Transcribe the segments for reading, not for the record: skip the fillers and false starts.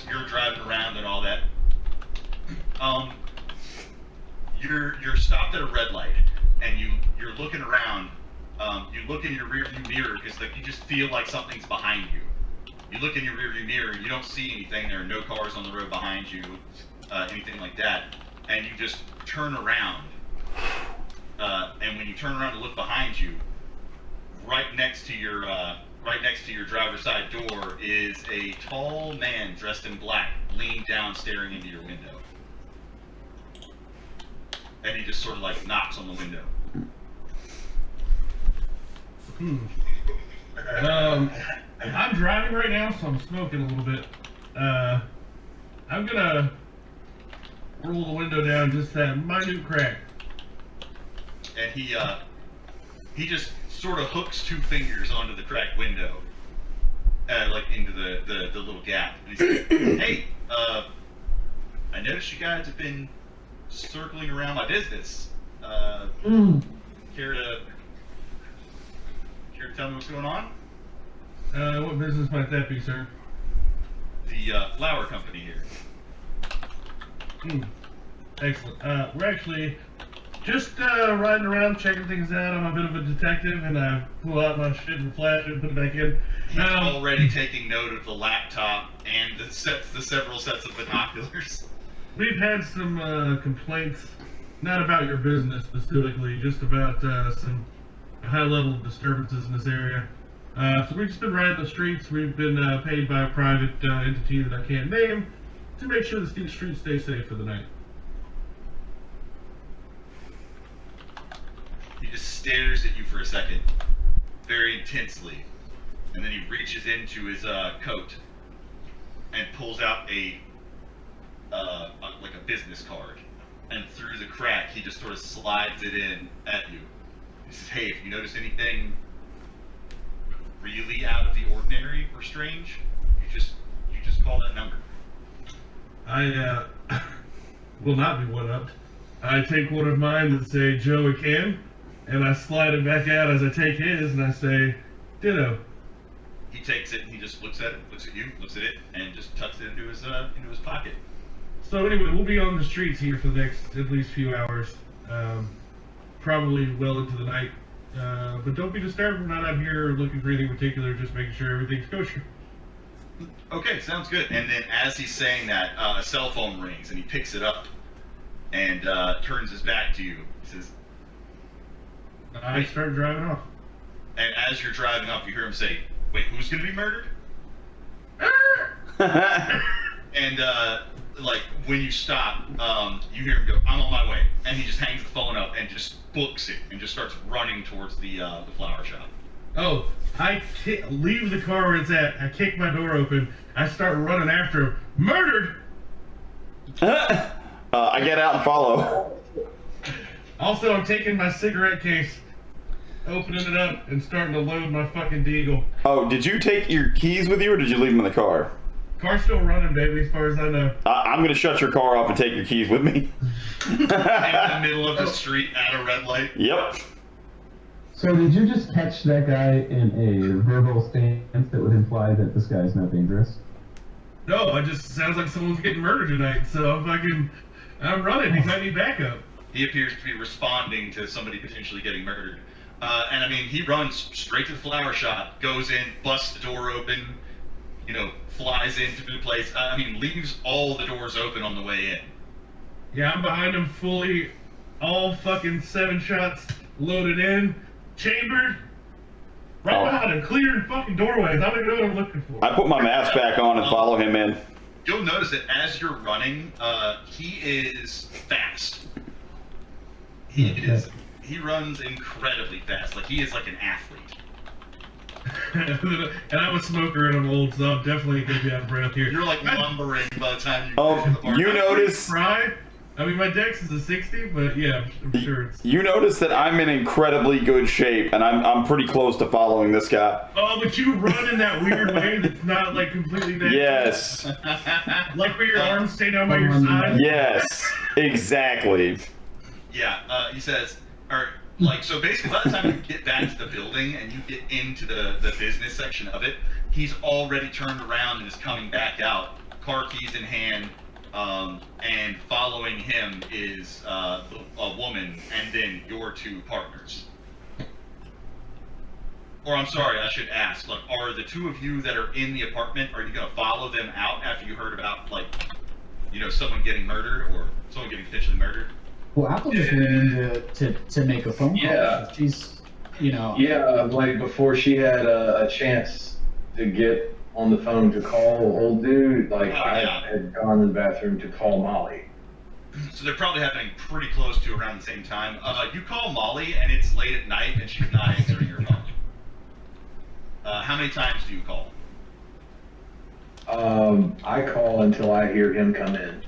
you're driving around and all that. You're stopped at a red light, and you're looking around. You look in your rearview mirror because like you just feel like something's behind you. You look in your rearview mirror, you don't see anything. There are no cars on the road behind you, anything like that. And you just turn around. And when you turn around to look behind you, right next to your driver's side door is a tall man dressed in black, leaning down, staring into your window. And he just sort of like knocks on the window. I'm driving right now, so I'm smoking a little bit. I'm gonna roll the window down just that minute crack. And he just sort of hooks 2 fingers onto the cracked window, like into the little gap. And he says, "Hey, I noticed you guys have been circling around my business. Care to tell me what's going on?" What business might that be, sir? The flower company here. Excellent. We're actually just riding around checking things out. I'm a bit of a detective, and I pull out my shit and flash it and put it back in. He's already taking note of the laptop and the several sets of binoculars. We've had some complaints, not about your business specifically, just about some high-level disturbances in this area. So we've just been riding the streets. We've been paid by a private entity that I can't name to make sure the streets stay safe for the night. He just stares at you for a second, very intensely, and then he reaches into his coat and pulls out like a business card, and through the crack he just sort of slides it in at you. He says, "Hey, if you notice anything really out of the ordinary or strange, you just call that number." I will not be one-upped. I take one of mine that say Joe can, and I slide it back out as I take his, and I say ditto. He takes it and he just looks at it, looks at you, looks at it, and just tucks it into his pocket. So anyway, we'll be on the streets here for the next at least few hours, probably well into the night. But don't be disturbed. We're not out here looking for anything particular, just making sure everything's kosher. Okay, sounds good. And then as he's saying that, a cell phone rings and he picks it up and turns his back to you. He says, I start driving off. And as you're driving off, you hear him say, "Wait, who's going to be murdered?" And like when you stop, you hear him go, "I'm on my way," and he just hangs the phone up and just books it and just starts running towards the flower shop. Oh, I leave the car where it's at. I kick my door open. I start running after him. Murdered! I get out and follow. Also, I'm taking my cigarette case, opening it up, and starting to load my fucking deagle. Oh, did you take your keys with you, or did you leave them in the car? Car's still running, baby, as far as I know. I'm going to shut your car off and take your keys with me. In the middle of the street at a red light. Yep. So did you just catch that guy in a verbal stance that would imply that this guy's not dangerous? No, it just sounds like someone's getting murdered tonight, so I'm running. He might need backup. He appears to be responding to somebody potentially getting murdered. And I mean, he runs straight to the flower shop, goes in, busts the door open, flies into the place. Leaves all the doors open on the way in. Yeah, I'm behind him fully, all fucking 7 shots loaded in, chambered, right behind him, clearing fucking doorways. I don't even know what I'm looking for. I put my mask back on and follow him in. You'll notice that as you're running, he is fast. He runs incredibly fast. Like he is like an athlete. And I'm a smoker and I'm old, so I'm definitely gonna be out of breath here. You're like lumbering by the time you get to the park. You notice? My dex is a 60, but yeah, I'm sure it's... You notice that I'm in incredibly good shape, and I'm pretty close to following this guy. Oh, but you run in that weird way that's not like completely natural. Yes. Like where your arms stay down by your side. Yes, exactly. Yeah, he says, so basically by the time you get back to the building and you get into the business section of it, he's already turned around and is coming back out, car keys in hand, and following him is a woman, and then your two partners. Or I'm sorry, I should ask, like, are the two of you that are in the apartment, are you going to follow them out after you heard about, like, you know, someone getting murdered or someone getting potentially murdered? Well, Apple just went in to make a phone call. Yeah. She's, you know. Yeah, like before she had a chance to get on the phone to call old dude, like I had gone to the bathroom to call Molly. So they're probably happening pretty close to around the same time. You call Molly, and it's late at night, and she's not answering your phone. How many times do you call? I call until I hear him come in.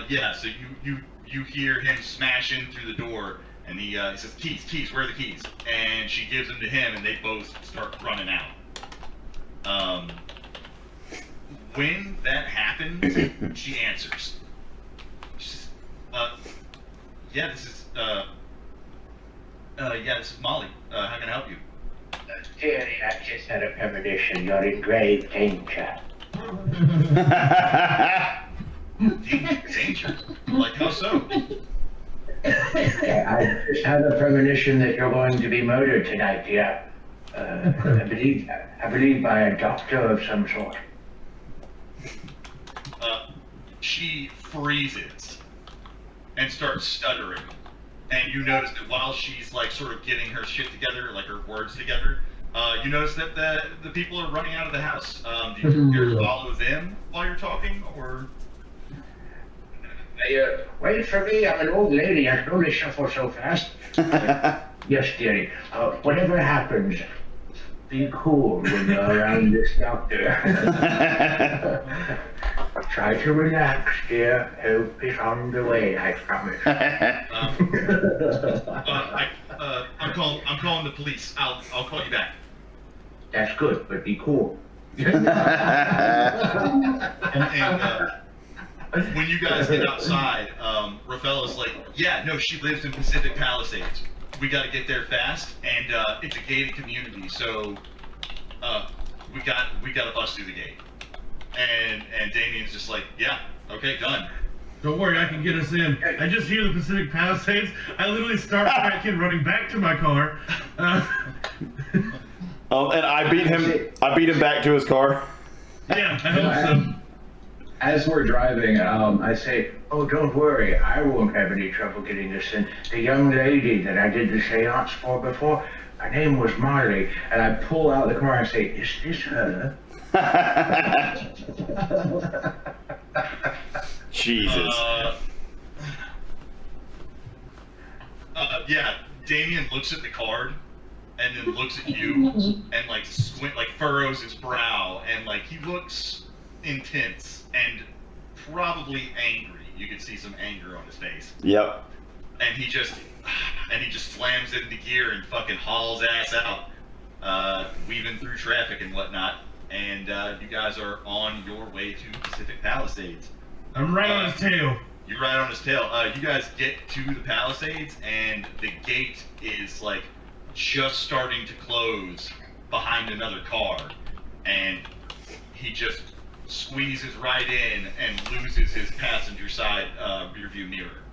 Yeah, so you hear him smash in through the door, and he says, keys, where are the keys? And she gives them to him, and they both start running out. When that happens, she answers. She says, this is Molly. How can I help you? Dearly, I just had a premonition. You're in grave danger. Danger? Like, how so? I just had a premonition that you're going to be murdered tonight, dear. I believe by a doctor of some sort. She freezes and starts stuttering. And you notice that while she's like sort of getting her shit together, like her words together, you notice that the people are running out of the house. Do you follow them while you're talking, or? Wait for me, I'm an old lady, I can only shuffle so fast. Yes, dearie, whatever happens, be cool when you're around this doctor. Try to relax, dear. Help is on the way, I promise. I'm calling the police. I'll call you back. That's good, but be cool. And when you guys get outside, Rafaela's like, yeah, no, she lives in Pacific Palisades. We got to get there fast, and it's a gated community, so we got to bust through the gate. And Damien's just like, yeah, okay, done. Don't worry, I can get us in. I just hear the Pacific Palisades. I literally start back in, running back to my car. And I beat him back to his car. Yeah, I hope so. As we're driving, I say, oh, don't worry, I won't have any trouble getting this in. The young lady that I did the seance for before, her name was Marley, and I pull out the car and say, is this her? Jesus. Yeah, Damien looks at the card and then looks at you and like furrows his brow, and like he looks intense and probably angry. You can see some anger on his face. Yep. And he just slams it into gear and fucking hauls ass out, weaving through traffic and whatnot. And you guys are on your way to Pacific Palisades. I'm right on his tail. You're right on his tail. You guys get to the Palisades, and the gate is like just starting to close behind another car, and he just squeezes right in and loses his passenger side rear view mirror.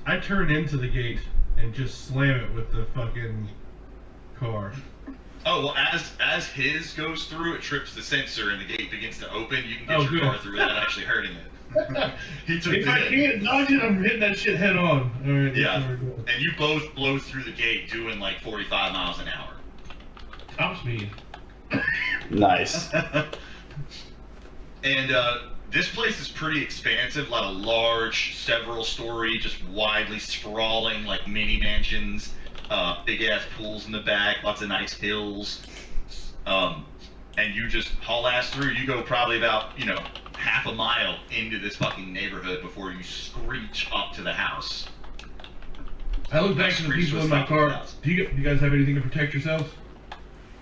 I turn into the gate and just slam it with the fucking car. Oh, well, as his goes through, it trips the sensor and the gate begins to open. You can get your car through without actually hurting it. He took If I can't dodge it, I'm hitting that shit head on. All right. Yeah, and you both blow through the gate doing like 45 miles an hour. Top speed. Nice. And this place is pretty expansive, a lot of large, several-story, just widely sprawling, like mini mansions. Big-ass pools in the back, lots of nice hills. And you just haul ass through. You go probably about, half a mile into this fucking neighborhood before you screech up to the house. I look back to the people in my car. Do you guys have anything to protect yourselves?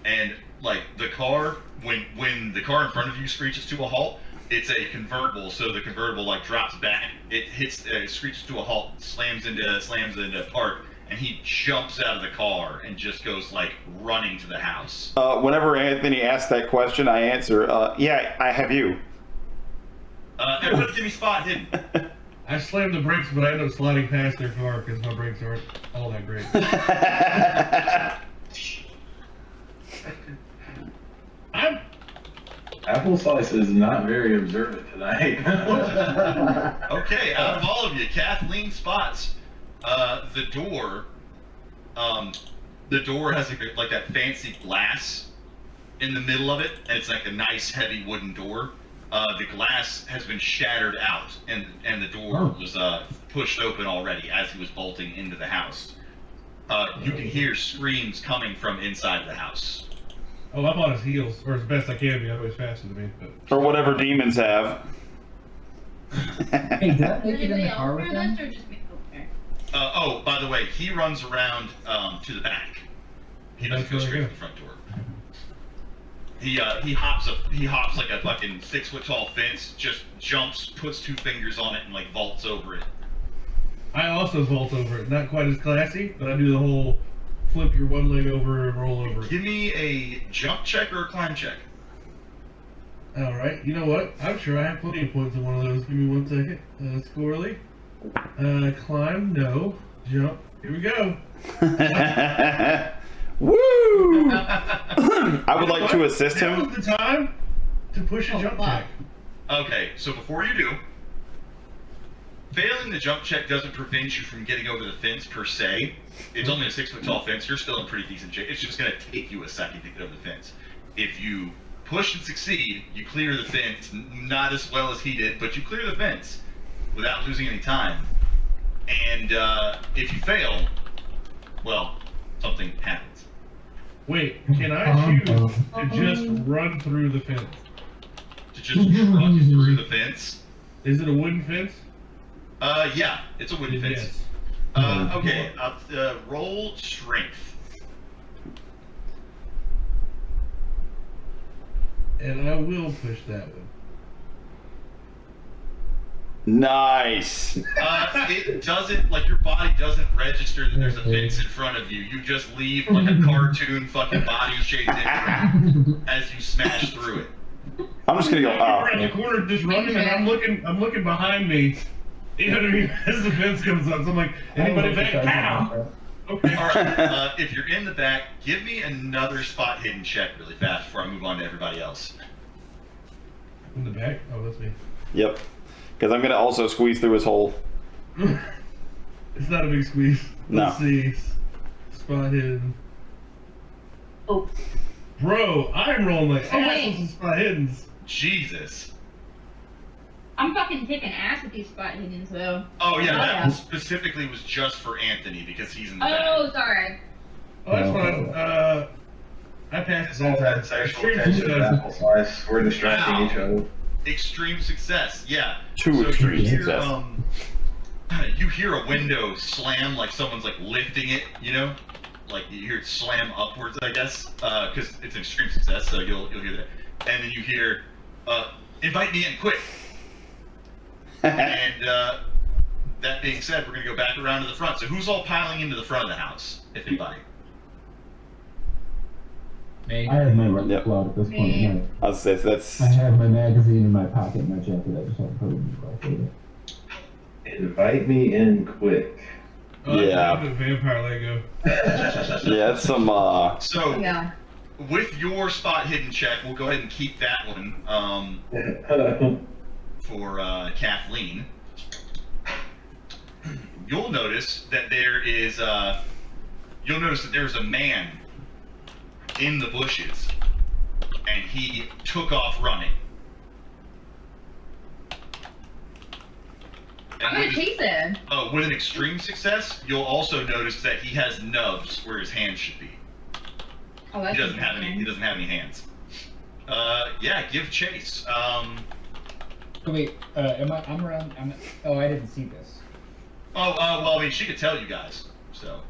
And, like, the car, when the car in front of you screeches to a halt, it's a convertible, so the convertible, like, drops back. It hits, screeches to a halt, slams into park, and he jumps out of the car and just goes like running to the house. Whenever Anthony asks that question, I answer, yeah, I have you. Everybody give me spot hidden. I slammed the brakes, but I end up sliding past their car because my brakes aren't all that great. Apple Slice is not very observant tonight. Okay, out of all of you, Kathleen spots the door. The door has like that fancy glass in the middle of it, and it's like a nice heavy wooden door. The glass has been shattered out, and the door was pushed open already as he was bolting into the house. You can hear screams coming from inside the house. Oh, I'm on his heels, or as best I can be. I'm always faster than me. But... Or whatever demons have. Hey, did I make it in the car with them? Or just me? Okay. Oh, by the way, he runs around to the back. He doesn't go straight to the front door. He hops like a fucking 6 foot tall fence, just jumps, puts 2 fingers on it, and like vaults over it. I also vault over it. Not quite as classy, but I do the whole flip your one leg over and roll over it. Give me a jump check or a climb check. All right. You know what? I'm sure I have plenty of points on one of those. Give me 1 second. Squirrely. Climb. No. Jump. Here we go. Woo! I would like to assist That him. was the time to push a jump check. Okay, so before you do, failing the jump check doesn't prevent you from getting over the fence per se. It's only a 6 foot tall fence. You're still in pretty decent shape. It's just going to take you a second to get over the fence. If you push and succeed, you clear the fence. Not as well as he did, but you clear the fence without losing any time. And if you fail, well, something happens. Wait, can I choose to just run through the fence? To just run through the fence? Is it a wooden fence? Yeah, it's a wooden fence. Yes. Okay, roll strength. And I will push that one. Nice. It doesn't, like, your body doesn't register that there's a fence in front of you. You just leave like a cartoon fucking body-shaped imprint as you smash through it. I'm just gonna go, We're in the corner just running, and I'm looking behind me. You know what I mean? As the fence comes up, so I'm like, anybody back? Pow! Okay. Alright, if you're in the back, give me another spot hidden check really fast before I move on to everybody else. In the back? Oh, that's me. Yep. Because I'm gonna also squeeze through his hole. It's not a big squeeze. No. Let's see. Spot hidden. Oh. Bro, I'm rolling like Oh, ass wait. with some spot hiddens. Jesus. I'm fucking kicking ass with these spot hiddens though. Oh yeah, that Yeah. one specifically was just for Anthony because he's in the back. Oh, sorry. Oh, that's fine. I passed It's it all that that time. sexual Extreme tension of success. Apple Slice. We're distracting Wow. each other. Extreme success, yeah. Two extreme you hear, success. You hear a window slam like someone's like lifting it, you know? Like you hear it slam upwards, I guess, because it's an extreme success, so you'll hear that. And then you hear, invite me in, quick. And that being said, we're gonna go back around to the front. So who's all piling into the front of the house, if anybody? Me. I have my red Yep. cloud at this point. Me. No. I was say that's I have my magazine in my pocket in my jacket. I just have to put it in my pocket. Invite me in quick. Oh, Yeah. that's a vampire Lego. yeah, that's some So Yeah. with your spot hidden check, we'll go ahead and keep that one for Kathleen. You'll notice that there's a man in the bushes, and he took off running. I'm gonna chase him. With an extreme success, you'll also notice that he has nubs where his hands should be. Oh, that's He doesn't have interesting. any hands. Yeah, give chase. Oh, wait, I'm around, oh, I didn't see this. Well, I mean, she could tell you guys, so.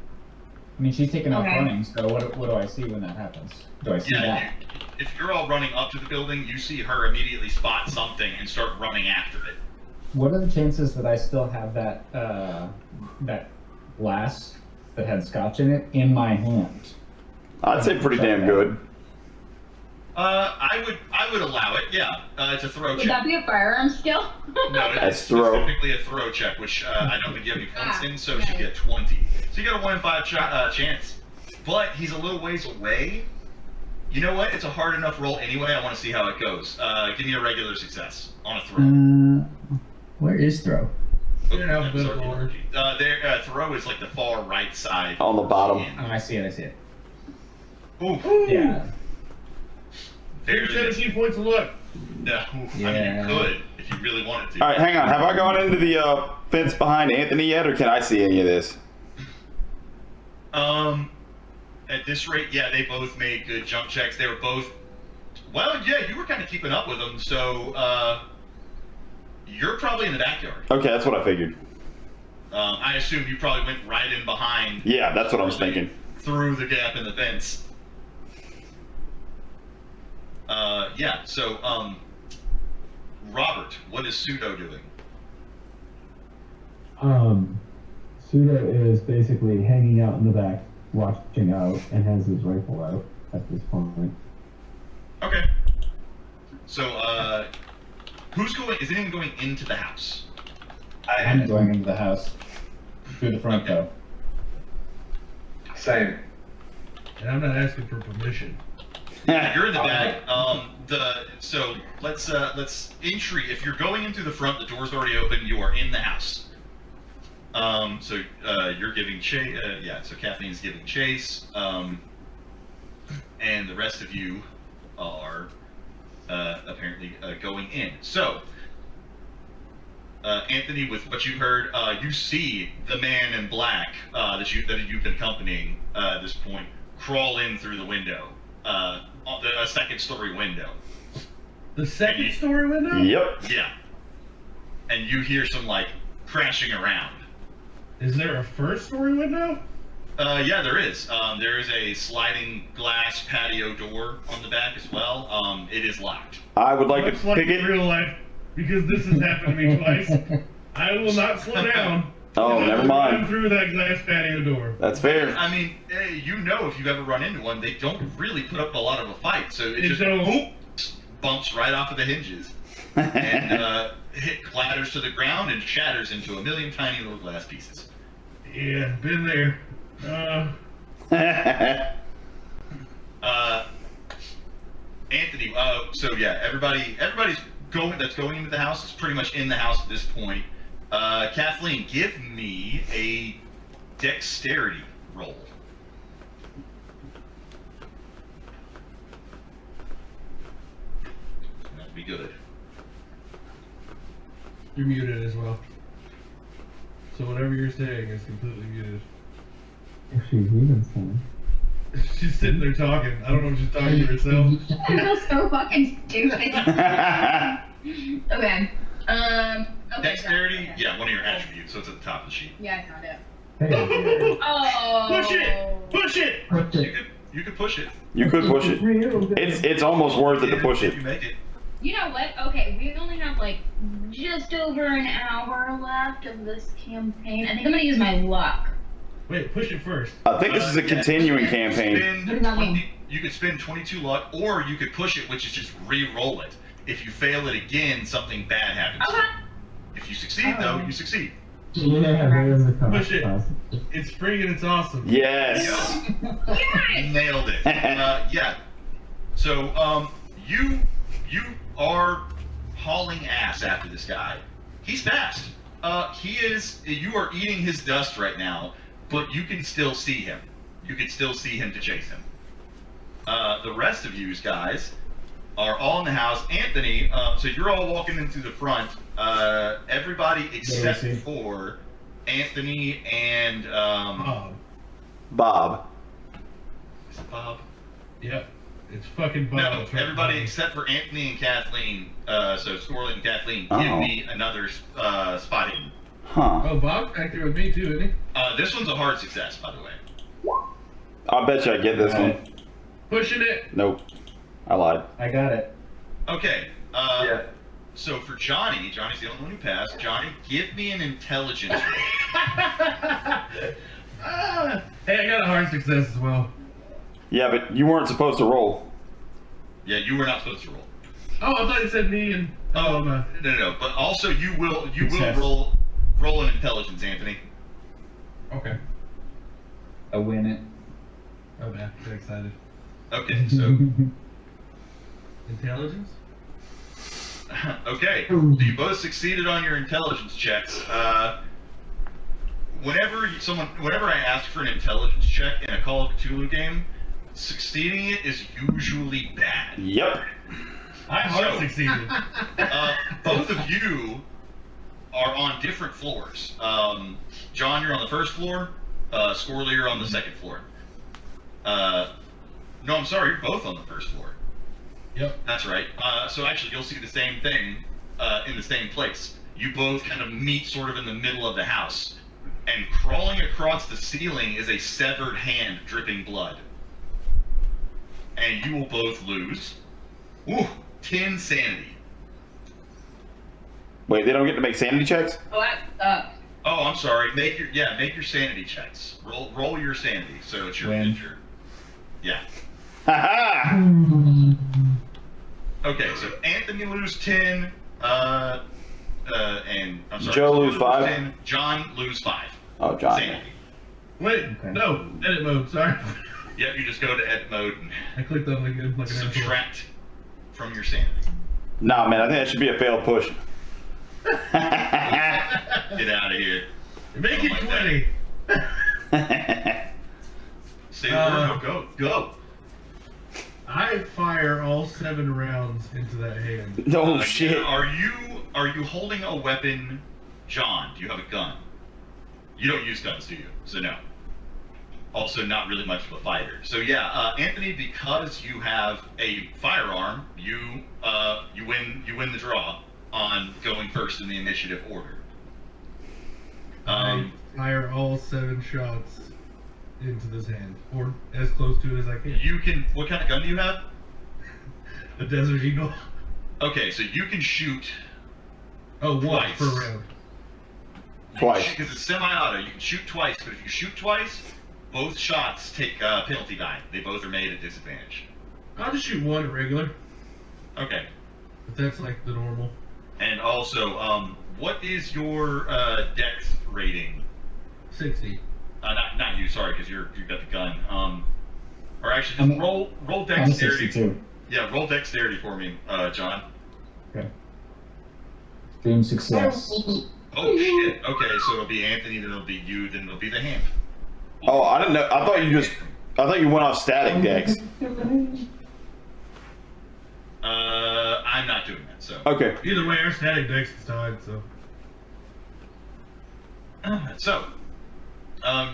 I mean, she's taking off Okay. running, so what do I see when that happens? Do I see Yeah, that? if you're all running up to the building, you see her immediately spot something and start running after it. What are the chances that I still have that, that glass that had scotch in it in my hand. I'd say pretty damn good. I would allow it. Yeah, it's a throw Would check. that be a firearm skill? No, That's it's throw. specifically a throw check, which I don't think you have any points in, so it should nice. be a 20. So you got a 1 in 5 chance. But he's a little ways away. You know what? It's a hard enough roll anyway. I want to see how it goes. Give me a regular success on a throw. Where is throw? You're in alphabetical order. Throw is like the far right side. On the bottom. Oh, I see it. Ooh. Yeah. Very Here's 17 points of luck. No, I mean you could if you really wanted to. All right, hang on. Have I gone into the fence behind Anthony yet, or can I see any of this? At this rate, yeah, they both made good jump checks. They were both, well, yeah, you were kind of keeping up with them, so you're probably in the backyard. Okay, that's what I figured. I assume you probably went right in behind. Yeah, that's what I was thinking. Through the gap in the fence. Yeah, so, Robert, what is Pseudo doing? Pseudo is basically hanging out in the back, watching out, and has his rifle out at this point. Okay. So, who's going, is anyone going into the house? I'm going into the house. Through the front, Okay. though. Same. And I'm not asking for permission. You're in the back. So let's entry. If you're going in through the front, the door's already open. You are in the house. So you're giving chase. Yeah. So Kathleen's giving chase. And the rest of you are apparently going in. So Anthony, with what you heard, you see the man in black that you've been accompanying at this point crawl in through the window. A second story window. The second story window? Yep. Yeah. And you hear some like crashing around. Is there a first story window? Yeah, there is. There is a sliding glass patio door on the back as well. It is locked. I would like Much to like pick in it. real life, because this has happened to me twice. I will not slow down. Oh, And I never will run mind. through that glass patio door. That's fair. I mean, you know, if you've ever run into one, they don't really put up a lot of a fight. So it They just don't. whoop, bumps right off of the hinges and hit clatters to the ground and shatters into a million tiny little glass pieces. Yeah, been there. Anthony, so yeah, everybody's going into the house is pretty much in the house at this point. Kathleen, give me a dexterity roll. That'd be good. You're muted as well. So whatever you're saying is completely muted. If she's even saying. She's sitting there talking. I don't know if she's talking to herself. I feel so fucking stupid. Okay. Okay. Dexterity, yeah, one of your attributes, so it's at the top of the sheet. Yeah, I found it. Hey, Oh. Push it! Push it! push it. You could push it. You could push it. It's almost worth it to push If it. you make it. You know what? Okay, we only have like just over an hour left of this campaign. I think I'm gonna use my luck. Wait, push it first. I think this is a Yeah, continuing you could campaign. spend What does that 20 mean? You could spend 22 luck, or you could push it, which is just re-roll it. If you fail it again, something bad happens. Okay. If you succeed, though, you succeed. Yeah, there's a Push it. cost. It's free and it's awesome. Yes. Yes! Nailed it. Yeah. So, you are hauling ass after this guy. He's fast. You are eating his dust right now, but you can still see him. You can still see him to chase him. The rest of you guys are all in the house. Anthony, so you're all walking in through the front. Everybody except see. for Anthony and Bob. is it Bob? Yep. It's fucking Bob. No, It's right everybody behind. except for Anthony and Kathleen. So Scarlett and Kathleen, give Oh. me another spotting. Huh. Oh, Bob's back there with me too, isn't he? This one's a hard success, by the way. I bet you I get this one. Pushing it. Nope. I lied. I got it. Okay. Yeah. So for Johnny's the only one who passed. Johnny, give me an intelligence roll. Hey, I got a hard success as well. Yeah, but you weren't supposed to roll. Yeah, you were not supposed to roll. Oh, I thought you said me and. Oh, no. no. But also, you will Success. roll an intelligence, Anthony. Okay. I win it. Oh man, get excited. Okay, so Intelligence? okay, so you both succeeded on your intelligence checks. Whenever I ask for an intelligence check in a Call of Cthulhu game, succeeding it is usually bad. Yep. I hard So- succeeded. Both of you are on different floors. John, you're on the first floor. Scorley, you're on the second floor. No, I'm sorry, you're both on the first floor. Yep. That's right. So actually, you'll see the same thing in the same place. You both kind of meet sort of in the middle of the house, and crawling across the ceiling is a severed hand dripping blood. And you will both lose 10 sanity. Wait, they don't get to make sanity checks? Oh, that sucks. Oh, I'm sorry. Make your sanity checks. Roll your sanity. So it's your Win. yeah. Ha Okay, so Anthony lose 10. And I'm sorry. Joe Scorley lose 5? 10, John lose 5. Oh, John. Sanity. Wait, Okay. no, edit mode, sorry. Yep, you just go to edit mode and I clicked on like an asshole. subtract from your sanity. Nah, man, I think that should be a failed push. Get out of here. Make it Like 20. Say the word. Go. I fire all 7 rounds into that hand. No shit. Are you holding a weapon, John? Do you have a gun? You don't use guns, do you? So no. Also, not really much of a fighter. So yeah, Anthony, because you have a firearm, you win the draw on going first in the initiative order. I fire all 7 shots into this hand, or as close to it as I can. You can. What kind of gun do you have? A Desert Eagle. Okay, so you can shoot Oh, once Twice. per round. Twice. because it's semi-auto. You can shoot twice, but if you shoot twice, both shots take penalty die. They both are made at disadvantage. I'll just shoot one at regular, Okay. but that's like the normal. And also, what is your dex rating? 60. Not you, sorry, because you've got the gun. Or actually, just I'm- roll I'm dexterity. 62. Yeah, roll dexterity for me, John. Dream success. Oh shit. Okay, so it'll be Anthony, then it'll be you, then it'll be the hand. Oh, I didn't know. I thought you went off static dex. I'm not doing that. So. Okay. Either way, our static dex is tied, so. So,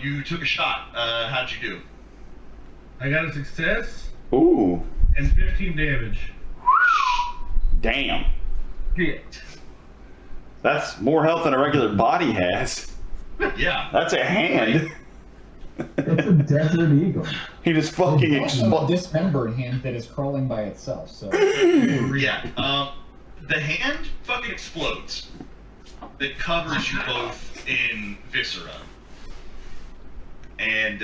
you took a shot. How'd you do? I got a success Ooh. and 15 damage. Damn. Hit. That's more health than a regular body has. Yeah. That's a hand. It's a Desert Eagle. He just fucking Also, a exploded. dismembered hand that is crawling by itself. So Yeah. The hand fucking explodes. It covers you both in viscera. And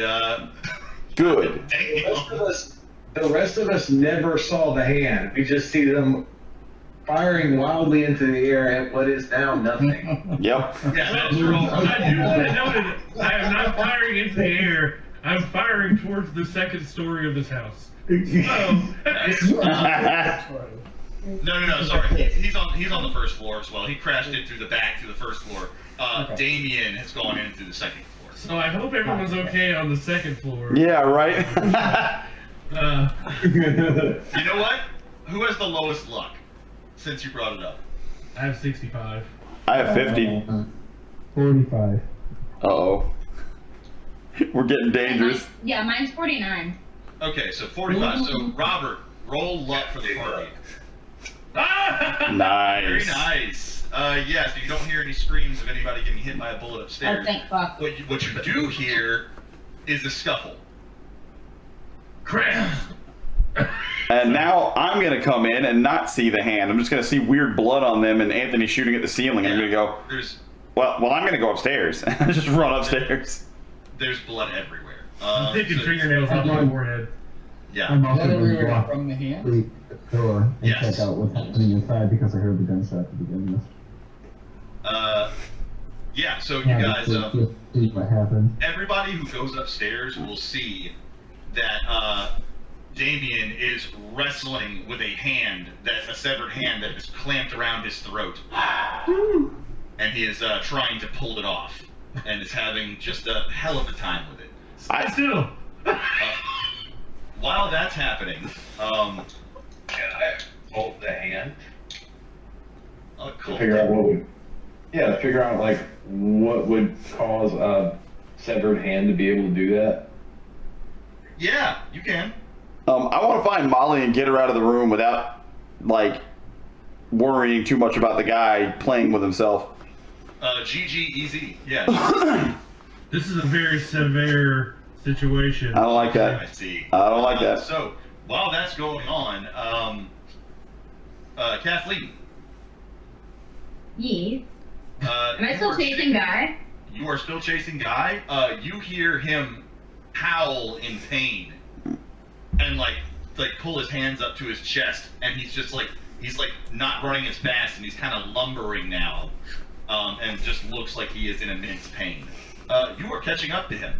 Good. The rest of us never saw the hand. We just see them firing wildly into the air at what is now nothing. Yep. yeah, That's that's wrong. wrong. I do want to note it. I am not firing into the air. I'm firing towards the second story of this house. So, No. Sorry, he's on the first floor as well. He crashed in through the back to the first floor. Okay. Damien has gone in through the second floor. so I hope everyone's okay on the second floor. Yeah, right? You know what? Who has the lowest luck? Since you brought it up. I have 65. I have 50. 45. Uh-oh. We're getting dangerous. Yeah, mine's 49. Okay, so 45. So Robert, roll luck for the party. Very Nice. nice. Yeah, so you don't hear any screams of anybody getting hit by a bullet Oh, upstairs. thank fuck. What you do hear is a scuffle. Crap! And now I'm going to come in and not see the hand. I'm just going to see weird blood on them and Anthony shooting at the ceiling. And I'm going to go, There's well, I'm going to go upstairs. Just run upstairs. There's blood everywhere. I'm taking so- fingernails off my forehead. Yeah. I'm Is also that going to everywhere walk from the hand? through the door and Yes. check out what's happening inside because I heard the gunshot to begin with. Yeah. So you Yeah, guys, just see what happened. everybody who goes upstairs will see that Damien is wrestling with a severed hand that is clamped around his throat, and he is trying to pull it off, and is having just a hell of a time with it. I still. While that's happening, Can I hold the hand? cool. To figure out what would, to figure out like what would cause a severed hand to be able to do that. Yeah, you can. I want to find Molly and get her out of the room without, like, worrying too much about the guy playing with himself. GG easy. Yeah. This is a very severe situation. I don't like that. I see. I don't like that. So while that's going on, Kathleen. Yes. Am I still chasing Guy? You are still chasing Guy. You hear him howl in pain, and like pull his hands up to his chest, and he's not running as fast, and he's kind of lumbering now, and just looks like he is in immense pain. You are catching up to him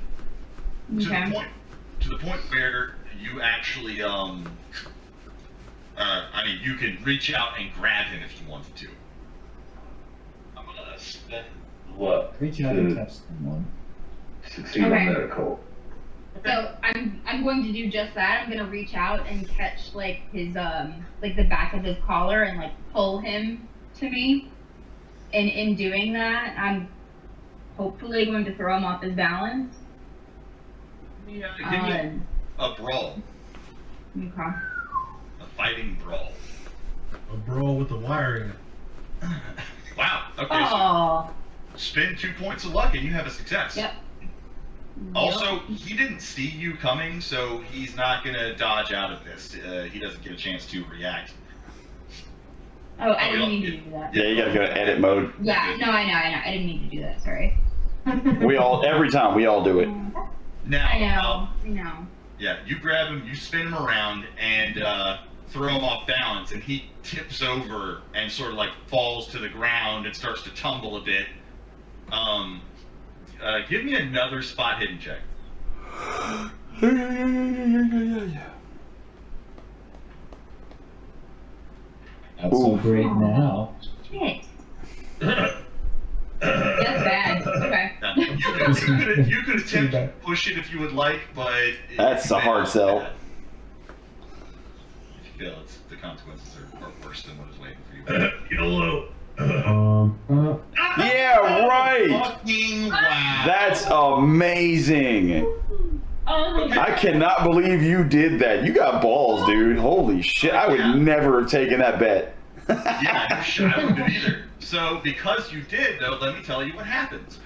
Okay. to the point where you actually I mean, you can reach out and grab him if you wanted to. I'm gonna spend what? Reach out and touch someone. Succeed Okay. on medical. So I'm going to do just that. I'm gonna reach out and catch like his like the back of his collar and like pull him to me. And in doing that, I'm hopefully going to throw him off his balance. Yeah, give me a brawl, Okay. a fighting brawl. A brawl with the wire in it. Wow. Okay. Oh. So spend 2 points of luck and you have a success. Yep. Also, he didn't see you coming, so he's not gonna dodge out of this. He doesn't get a chance to react. Oh, I didn't yeah. mean to do that. Yeah, you gotta go to edit mode. Yeah, no, I know. I didn't mean to do that. Sorry. Every time, we all do it. Now, I know. I know. yeah, you grab him, you spin him around, and throw him off balance, and he tips over and sort of like falls to the ground and starts to tumble a bit. Give me another spot hidden check. Not so Oof. great now. Shit. That's bad. Okay. Now, you could attempt to push it if you would like, but That's a hard sell. If you fail, the consequences are worse than what is waiting for you. YOLO. Yeah, right. Fucking wow. That's amazing. Oh my I cannot believe you did that. You got balls, dude. Holy shit. I would never have taken that bet. Yeah, I wouldn't have either. So, because you did, though, let me tell you what happens.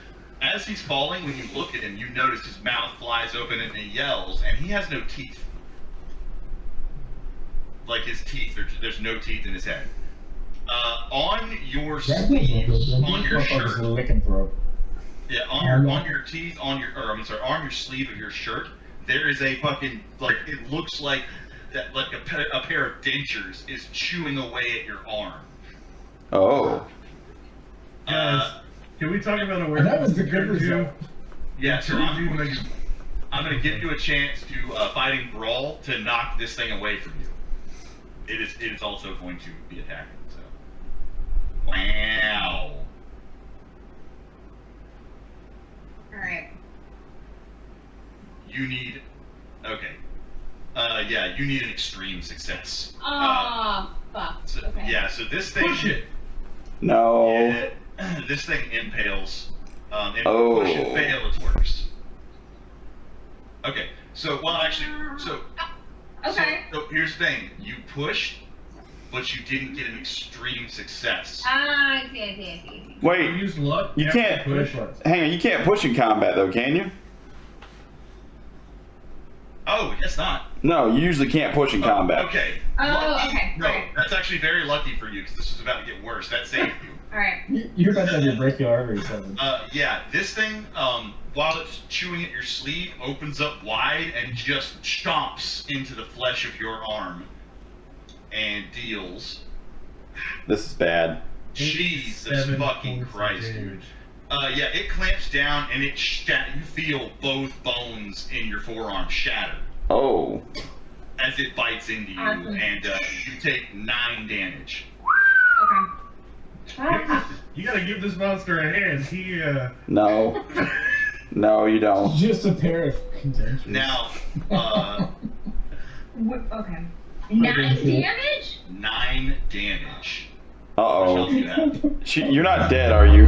As he's falling, when you look at him, you notice his mouth flies open and he yells, and he has no teeth. Like his teeth, there's no teeth in his head. On your sleeves, on your Motherfucker's shirt, licking throat. yeah, on your teeth, on your sleeve of your shirt, there is a fucking, like, it looks like that, like a pair of dentures is chewing away at your arm. Oh. Can we talk about And that was the good awareness? result. Yeah, so Turns you like I'm going to give you a chance to fighting brawl to knock this thing away from you. It is also going to be attacking. So, wow. All right. You need, okay. Yeah, you need an extreme success. Oh, fuck. So, Okay. yeah, so this thing. push it. No. Yeah, this thing impales. If Oh. you push and fail, it's worse. Okay, so, well, actually, so. Okay. So here's the thing: you pushed, but you didn't get an extreme success. I see. You Wait, use luck. you after can't push. hang on, you can't push in combat though, can you? Oh, I guess not. No, you usually can't push in combat. Okay. Oh, Lucky- okay. No, Alright. that's actually very lucky for you because this is about to get worse. That saved you. Alright. You're about to have your brachial artery severed. Yeah, this thing, while it's chewing at your sleeve, opens up wide and just chomps into the flesh of your and deals. This is bad. Jesus 7 fucking points of Christ, dude. damage. Yeah, it clamps down and you feel both bones in your forearm shatter Oh. as it bites into you, Awesome. and you take 9 damage. Okay. You gotta give this monster a hand. He, No. No, you don't. Just a pair of contentious. Now, Okay. 9 damage? 9 damage. Uh What else oh. do you have? You're not dead, are you?